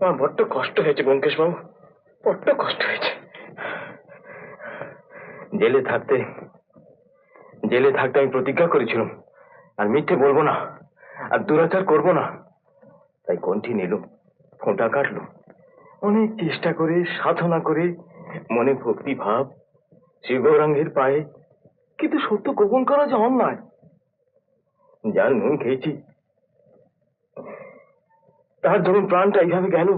আমার বড্ড কষ্ট হয়েছে ব্যোমকেশ বাবু, বড্ড কষ্ট হয়েছে। জেলে থাকতে আমি প্রতিজ্ঞা করেছিলাম আর মিথ্যে বলবো না, আর দুরাচার করবো না। তাই কণ্ঠি নিলুম, ফোঁটা কাটলো, অনেক চেষ্টা করে সাধনা করে মনে ভক্তি ভাব শ্রী গৌরাঙ্গের পায়ে, কিন্তু সত্য গোপন করা যে অন্যায়। যার নুন খেয়েছি তার ধরুন প্রাণটা এইভাবে গেল,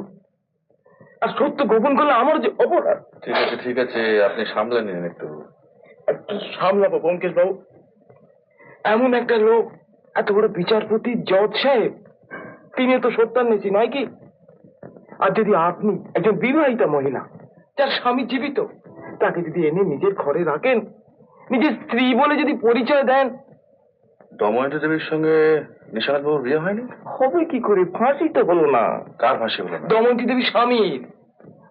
আর সত্য গোপন করলে আমার যে অপরাধ। ঠিক আছে, আপনি সামলে নিন একটু। কি সামলাবো ব্যোমকেশ বাবু? এমন একটা লোক, এত বড় বিচারপতি জজ সাহেব, তিনি তো সত্যান্বেষী নয় কি? আর যদি আপনি একজন বিবাহিতা মহিলা যার স্বামী জীবিত, তাকে যদি এনে নিজের ঘরে রাখেন, নিজের স্ত্রী বলে যদি পরিচয় দেন। দময়ন্তী দেবীর সঙ্গে নিশানাথ বাবুর বিয়ে হয়নি? হবে কি করে? ফাঁসি তো হলো না। কার ফাঁসি হলো না? দময়ন্তী দেবীর স্বামীর।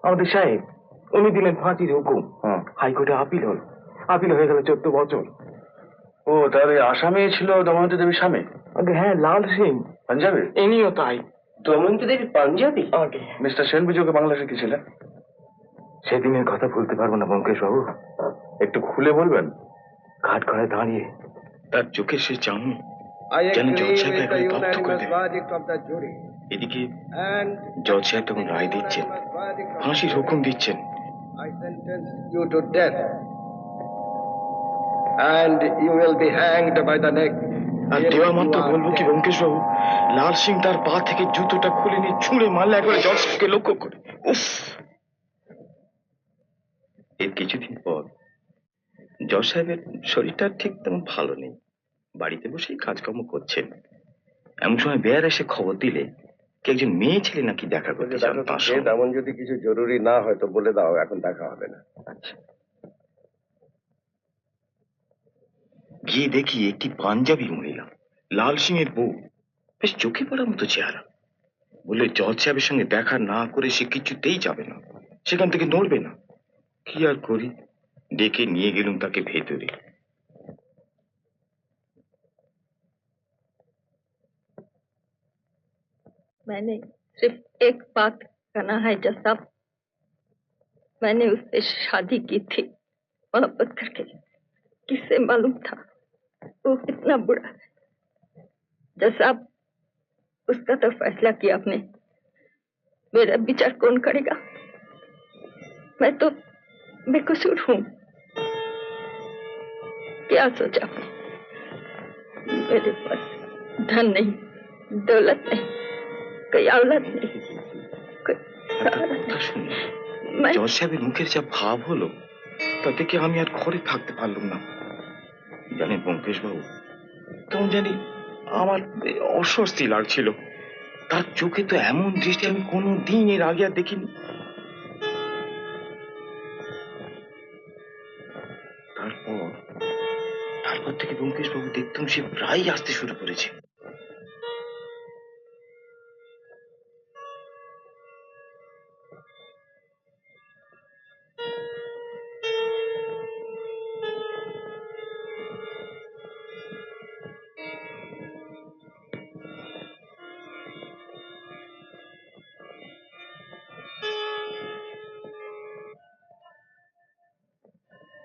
আমাদের সাহেব উনি দিলেন ফাঁসির হুকুম, হাইকোর্টে আপিল হল, আপিল হয়ে গেল 14 বছর। ও, তাহলে আসামি ছিল দময়ন্তী দেবীর স্বামী? আগে হ্যাঁ, লাল সিং পাঞ্জাবি। ইনিও তাই। দময়ন্তী দেবী পাঞ্জাবি? আগে। মিস্টার সেন বিজয়কে বাংলা শিখিয়েছিলেন? সেদিনের কথা ভুলতে পারবো না ব্যোমকেশ বাবু। একটু খুলে বলবেন? ঘাট ঘরে দাঁড়িয়ে তার চোখে সে চাউনি যেন জজ সাহেব এখন তথ্য করে দেবে। এদিকে জজ সাহেব তখন রায় দিচ্ছেন, ফাঁসির হুকুম দিচ্ছেন। I sentence you to death, and you will be hanged by the neck. আর দেওয়া মাত্র বলবো কি ব্যোমকেশ বাবু, লাল সিং তার পা থেকে জুতোটা খুলে নিয়ে ছুঁড়ে মারলে একবারে জজ সাহেবকে লক্ষ্য করে। উফ! এর কিছুদিন পর জজ সাহেবের শরীরটা ঠিক তেমন ভালো নেই, বাড়িতে বসেই কাজকর্ম করছেন। এমন সময় বেয়ার এসে খবর দিলে কি একজন মেয়ে ছেলে নাকি দেখা করতে চান তার সঙ্গে। তেমন যদি কিছু জরুরি না হয় তো বলে দাও, এখন দেখা হবে না। আচ্ছা। গিয়ে দেখি একটি পাঞ্জাবি মহিলা, লাল সিং এর বউ, বেশ চোখে পড়ার মতো চেহারা। বললে জজ সাহেবের সঙ্গে দেখা না করে সে কিছুতেই যাবে না, সেখান থেকে নড়বে না। কি আর করি, ডেকে নিয়ে গেলুম তাকে ভেতরে। मैंने सिर्फ एक बात कहना है जज साहब, मैंने उससे शादी की थी मोहब्बत करके। किससे मालूम था वो कितना बुरा है। जज साहब, उसका तो फैसला किया आपने, मेरा विचार कौन करेगा? मैं तो बेकसूर हूँ। क्या सोचा आपने? मेरे पास धन नहीं, दौलत नहीं, कोई औलाद नहीं, कोई सहारा नहीं। জজ সাহেবের মুখের যা ভাব হলো তাতে কি আমি আর ঘরে থাকতে পারলাম না। জানেন ব্যোমকেশ বাবু, তখন জানি আমার অস্বস্তি লাগছিল। তার চোখে তো এমন দৃষ্টি আমি কোনোদিন এর আগে আর দেখিনি। তারপর থেকে ব্যোমকেশ বাবু দেখতাম সে প্রায় আসতে শুরু করেছে।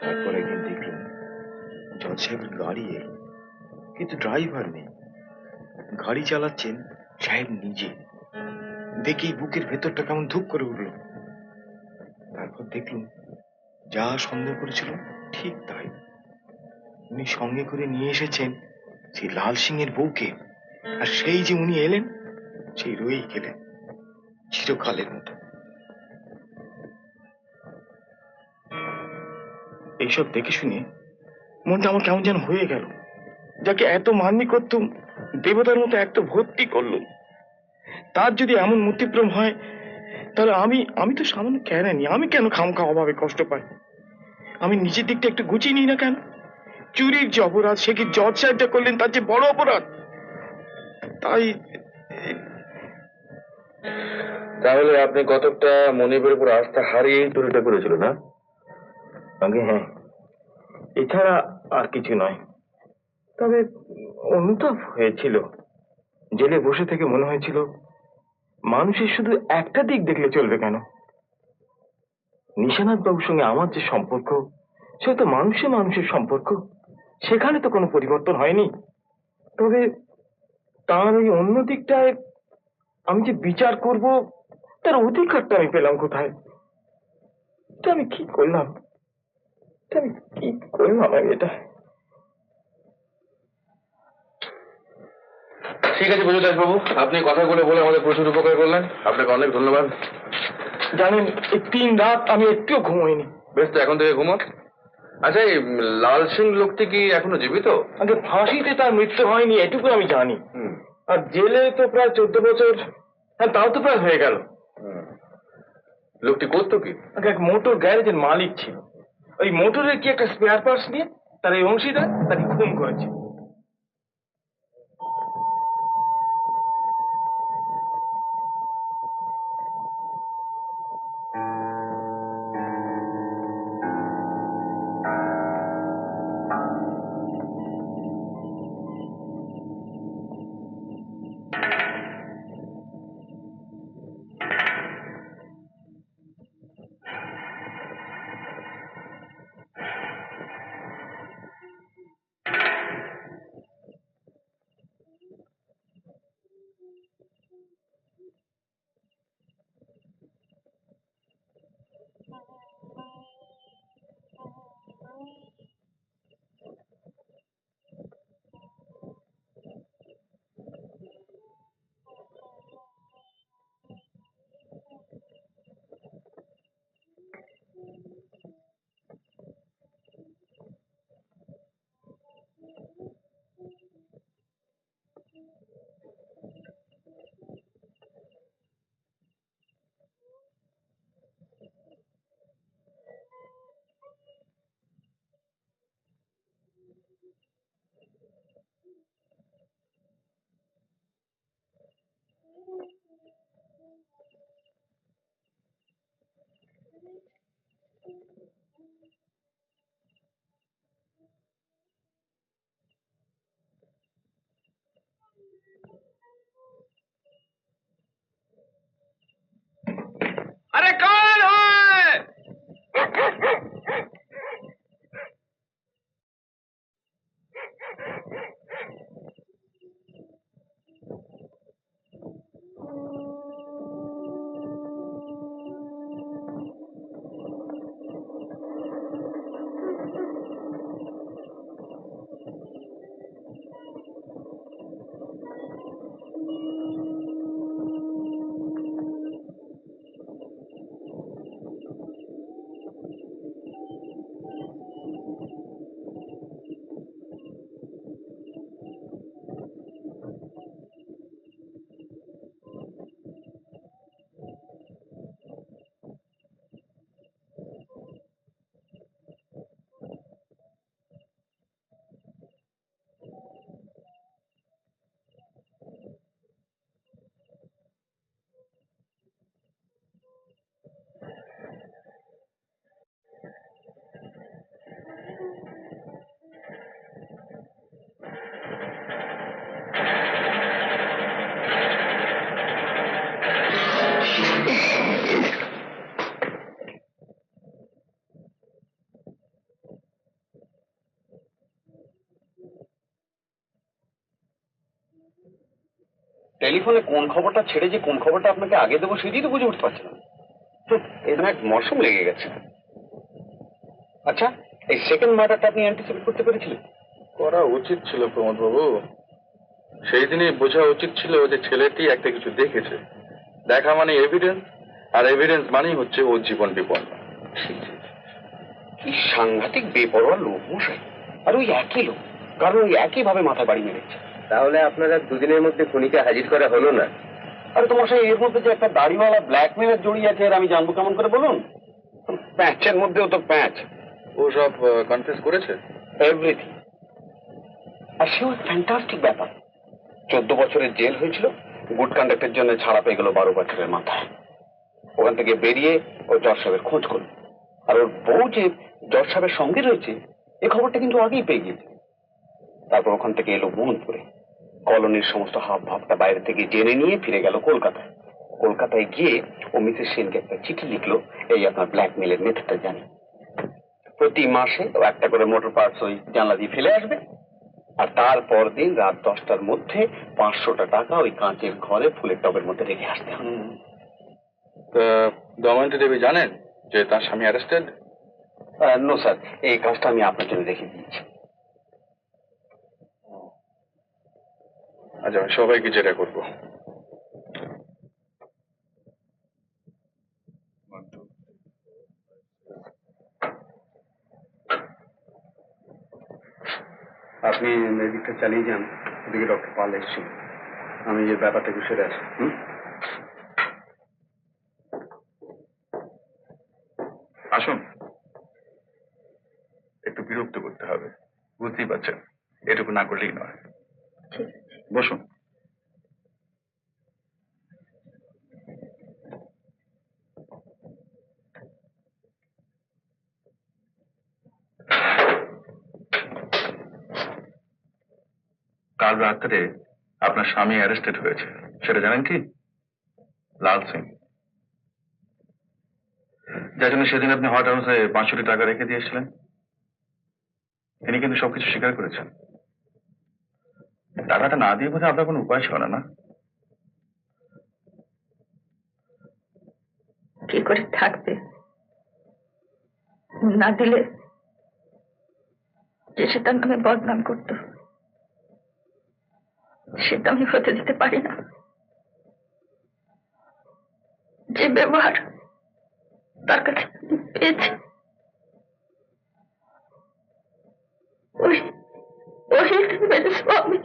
তারপর একদিন দেখলাম জজ সাহেবের গাড়ি এলো, কিন্তু ড্রাইভার নেই। গাড়ি চালাচ্ছেন সাহেব নিজে। দেখেই বুকের ভেতরটা কেমন ধুপ করে উঠল। তারপর দেখলুম যা সন্দেহ করেছিল ঠিক তাই। উনি সঙ্গে করে নিয়ে এসেছেন সেই লাল সিং এর বউকে, আর সেই যে উনি এলেন সেই রয়েই গেলেন চিরকালের মতো। এইসব দেখে শুনে মনটা আমার কেমন যেন হয়ে গেল। যাকে এত মান্যি করতুম, দেবতার মতো এত ভক্তি করলুম, তার যদি এমন মতিভ্রম হয়, তাহলে আমি তো সামান্য কেনেনি, আমি কেন খামখা অভাবে কষ্ট পাই? আমি নিজের দিকটা একটু গুছিয়ে নিই না কেন? চুরির যে অপরাধ, সে কি জজ সাহেবটা করলেন তার যে বড় অপরাধ। তাহলে আপনি কতকটা মনিবের উপর আস্থা হারিয়ে চুরিটা করেছিল না? হ্যাঁ, এছাড়া আর কিছু নয়। তবে অনুতাপ হয়েছিল। জেলে বসে থেকে মনে হয়েছিল মানুষের শুধু একটা দিক দেখলে চলবে কেন? নিশানাথ বাবুর সঙ্গে আমার যে সম্পর্ক, সে তো মানুষে মানুষের সম্পর্ক, সেখানে তো কোনো পরিবর্তন হয়নি। তবে তার ওই অন্য দিকটায় আমি যে বিচার করব, তার অধিকারটা আমি পেলাম কোথায়? এটা আমি কি করলাম? আমি এটা ঠিক আছে বিজয় বাবু, আপনি কথাগুলো বলে আমাদের প্রচুর উপকার করলেন, আপনাকে অনেক ধন্যবাদ। জানেন, এই 3 রাত আমি একটুও ঘুমোইনি। বেশ, তো এখন থেকে ঘুমোন। আচ্ছা, এই লাল সিং লোকটি কি এখনো জীবিত? আগে ফাঁসিতে তার মৃত্যু হয়নি এটুকু আমি জানি। আর জেলে তো প্রায় 14 বছর, হ্যাঁ তাও তো প্রায় হয়ে গেল। লোকটি করতো কি? আগে এক মোটর গ্যারেজের মালিক ছিল। ওই মোটরের কি একটা স্পেয়ার পার্টস নিয়ে তার এই অংশীদার তাকে খুন করেছে। আরে কौन है? টেলিফোনে কোন খবরটা ছেড়ে যে কোন খবরটা আপনাকে আগে দেবো সেটাই তো বুঝে উঠতে পারছি না। এখানে এক মরশুম লেগে গেছে। আচ্ছা, এই সেকেন্ড মার্ডারটা আপনি অ্যান্টিসিপেট করতে পেরেছিলেন? করা উচিত ছিল প্রমোদ বাবু। সেই দিনই বোঝা উচিত ছিল যে ছেলেটি একটা কিছু দেখেছে। দেখা মানে এভিডেন্স, আর এভিডেন্স মানেই হচ্ছে ওর জীবন বিপন্ন। কি সাংঘাতিক বেপরোয়া লোক মশাই, আর ওই একই লোক, কারণ ওই একই ভাবে মাথা বাড়ি মেরেছে। তাহলে আপনারা দুদিনের মধ্যে খুনিকে হাজির করা হলো না? আরে তো মশাই, এর মধ্যে যে একটা দাড়িওয়ালা ব্ল্যাকমেলার জড়িয়ে আছে আর আমি জানবো কেমন করে বলুন? প্যাঁচের মধ্যেও তো প্যাঁচ। ও সব কনফেস করেছে এভরিথিং। আর সেও ফ্যান্টাস্টিক ব্যাপার। 14 বছরের জেল হয়েছিল, গুড কন্ডাক্টের জন্য ছাড়া পেয়ে গেল 12 বছরের মাথায়। ওখান থেকে বেরিয়ে ও জজ সাহেবের খোঁজ করল, আর ওর বউ যে জজ সাহেবের সঙ্গে রয়েছে এই খবরটা কিন্তু আগেই পেয়ে গিয়েছে। তারপর ওখান থেকে এলো মোহনপুরে, কলোনির সমস্ত হাব ভাবটা বাইরে থেকে জেনে নিয়ে ফিরে গেল কলকাতায়। কলকাতায় গিয়ে ও মিসেস সেনকে একটা চিঠি লিখলো, এই আপনার ব্ল্যাকমেলের মেথডটা জানি। প্রতি মাসে ও একটা করে মোটর পার্টস ওই জানলা দিয়ে ফেলে আসবে, আর তারপর দিন রাত 10টার মধ্যে 500টা টাকা ওই কাঁচের ঘরে ফুলের টবের মধ্যে রেখে আসতে হবে। দময়ন্তী দেবী জানেন যে তার স্বামী অ্যারেস্টেড? নো স্যার, এই কাজটা আমি আপনার জন্য রেখে দিয়েছি। আচ্ছা, আমি সবাইকে যেটা করবো। আপনি এদিকটা চালিয়ে যান, ওদিকে ডক্টর পাল এসছি, আমি যে ব্যাপারটা একটু সেরে আসি। আসুন, একটু বিরক্ত করতে হবে, বুঝতেই পারছেন, এটুকু না করলেই নয়। ঠিক আছে। বসুন। কাল রাত্রে আপনার স্বামী অ্যারেস্টেড হয়েছে, সেটা জানেন কি? লাল সিং, যার জন্য সেদিন আপনি হোয়াইট হাউসে 500 টাকা রেখে দিয়েছিলেন, তিনি কিন্তু সবকিছু স্বীকার করেছেন। টাকাটা না দিয়ে বোধহয় আপনার কোনো উপায় ছিল না, না? কি করে থাকবে? না দিলে যে সে তার নামে বদনাম করতো, সেটা আমি হতে দিতে পারি না। যে ব্যবহার তার কাছে পেয়েছি, ওই ওই मेरे स्वामी,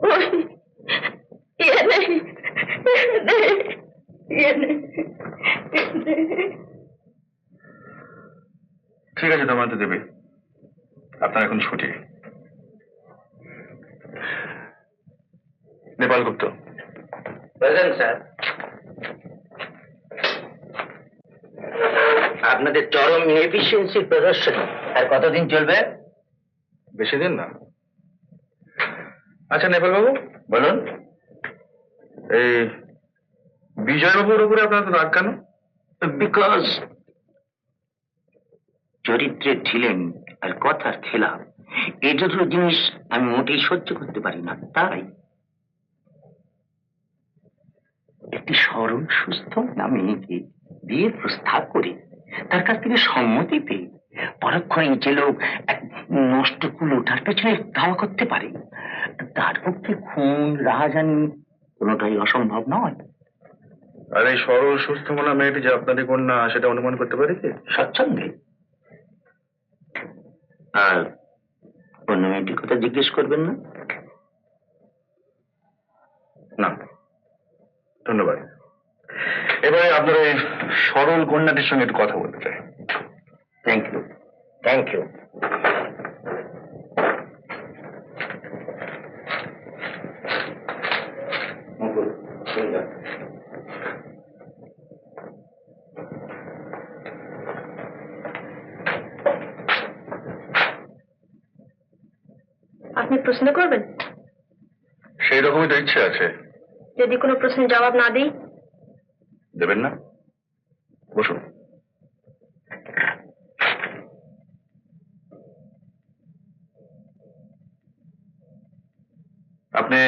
ওই ये नहीं, ये नहीं। ঠিক আছে দময়ন্তী দেবী, আপনার এখন ছুটি। নেপাল গুপ্ত। Present sir. আপনাদের চরম এফিসিয়েন্সির প্রদর্শন আর কতদিন চলবে? বেশি দিন না। আচ্ছা নেপাল বাবু, বলুন। এই বিজয় বাবুর উপরে আপনার তো রাগ কেন? বিকজ চরিত্রের ছিলেন আর কথার খেলাম, এই দুটো জিনিস আমি মোটেই সহ্য করতে পারি না। তাই একটি সরল সুস্থ না মেয়েকে বিয়ের প্রস্তাব করে তার কাছ থেকে সম্মতি পেয়ে পরক্ষণে যে লোক এক নষ্ট কুলোটার পেছনে ধাওয়া করতে পারে, তার পক্ষে খুন রাহাজানি কোনোটাই অসম্ভব নয়। আর এই সরল সুস্থ মনা মেয়েটি যে আপনাদের কন্যা, সেটা অনুমান করতে পারি কি? স্বচ্ছন্দে। আর অন্য মেয়েটির কথা জিজ্ঞেস করবেন না? না, ধন্যবাদ। এবারে আপনার এই সরল কন্যাটির সঙ্গে একটু কথা বলতে চাই। Thank you, thank you. আপনি প্রশ্ন করবেন? সেই রকমই তো ইচ্ছে আছে। যদি কোনো প্রশ্নের জবাব না দিই? দেবেন না? বসুন। আপনি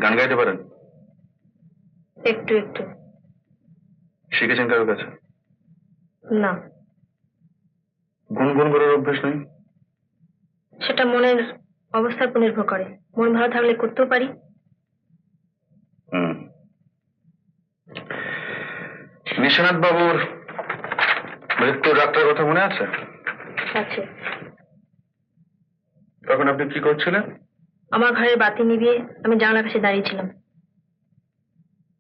গান গাইতে পারেন? একটু একটু। শিখেছেন কারোর কাছে? না, গুনগুন করার অভ্যেস নেই? সেটা মনের অবস্থার উপর নির্ভর করে। মন ভালো থাকলে করতেও পারি। নিশানাথ বাবুর মৃত্যুর রাতটার কথা মনে আছে? আছে। তখন আপনি কি করছিলেন? আমার ঘরের বাতি নিভিয়ে আমি জানলার কাছে দাঁড়িয়েছিলাম।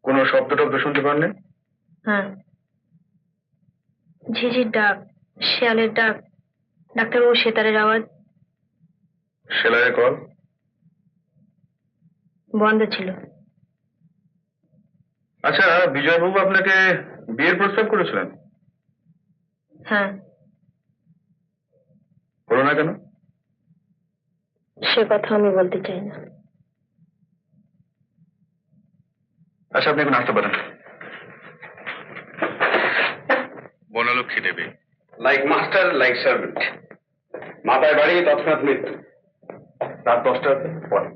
কোনো শব্দ টব্দ শুনতে পাননি? হ্যাঁ, ঝিঝির ডাক, শেয়ালের ডাক, ডাক্তারবাবু সেতারের আওয়াজ। সেলাইয়ের কল বন্ধ ছিল। আচ্ছা, বিজয়বাবু আপনাকে বিয়ের প্রস্তাব করেছিলেন? হ্যাঁ। হলো না কেন? সে কথা আমি বলতে চাই না। আচ্ছা, আপনি এখন আসতে পারেন। বনলক্ষ্মী দেবী। লাইক মাস্টার লাইক সার্ভেন্ট, মাথায় বাড়ি তৎক্ষণাৎ মৃত্যু। রাত 10টার পরে।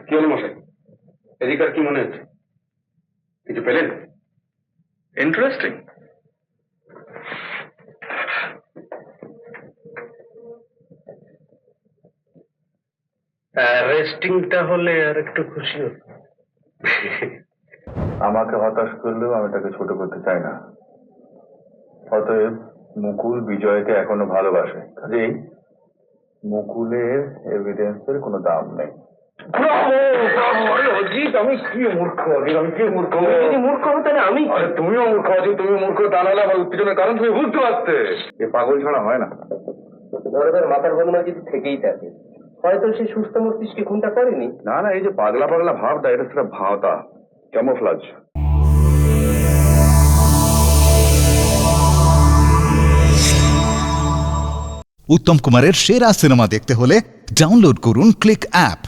কি হলো মশাই, এদিকার কি মনে হচ্ছে? কিছু পেলেন? ইন্টারেস্টিং। অ্যারেস্টিংটা হলে আর একটু খুশি হতো। আমাকে হতাশ করলেও আমি তাকে ছোট করতে চাই না। অতএব মুকুল বিজয়কে এখনো ভালোবাসে, কাজেই মুকুলের এভিডেন্সের কোনো দাম নেই। অজিত, আমি কি মূর্খ, আমি কি মূর্খ। যদি মূর্খ হতো না আমি। আরে তুমিও মূর্খ অজিত, তুমি মূর্খ। তা নাহলে আমার উত্তেজনার কারণ তুমি বুঝতে পারতে। এ পাগল ছাড়া হয় না। ধরবেন মাথার গন্ডগোল যদি থেকেই থাকে, হয়তো সে সুস্থ মস্তিষ্কে খুনটা করেনি। না না, এই যে পাগলা পাগলা ভাবটা, এটা সেটা ভাওতা, ক্যামোফ্লাজ। উত্তম কুমারের সেরা সিনেমা দেখতে হলে ডাউনলোড করুন ক্লিক অ্যাপ।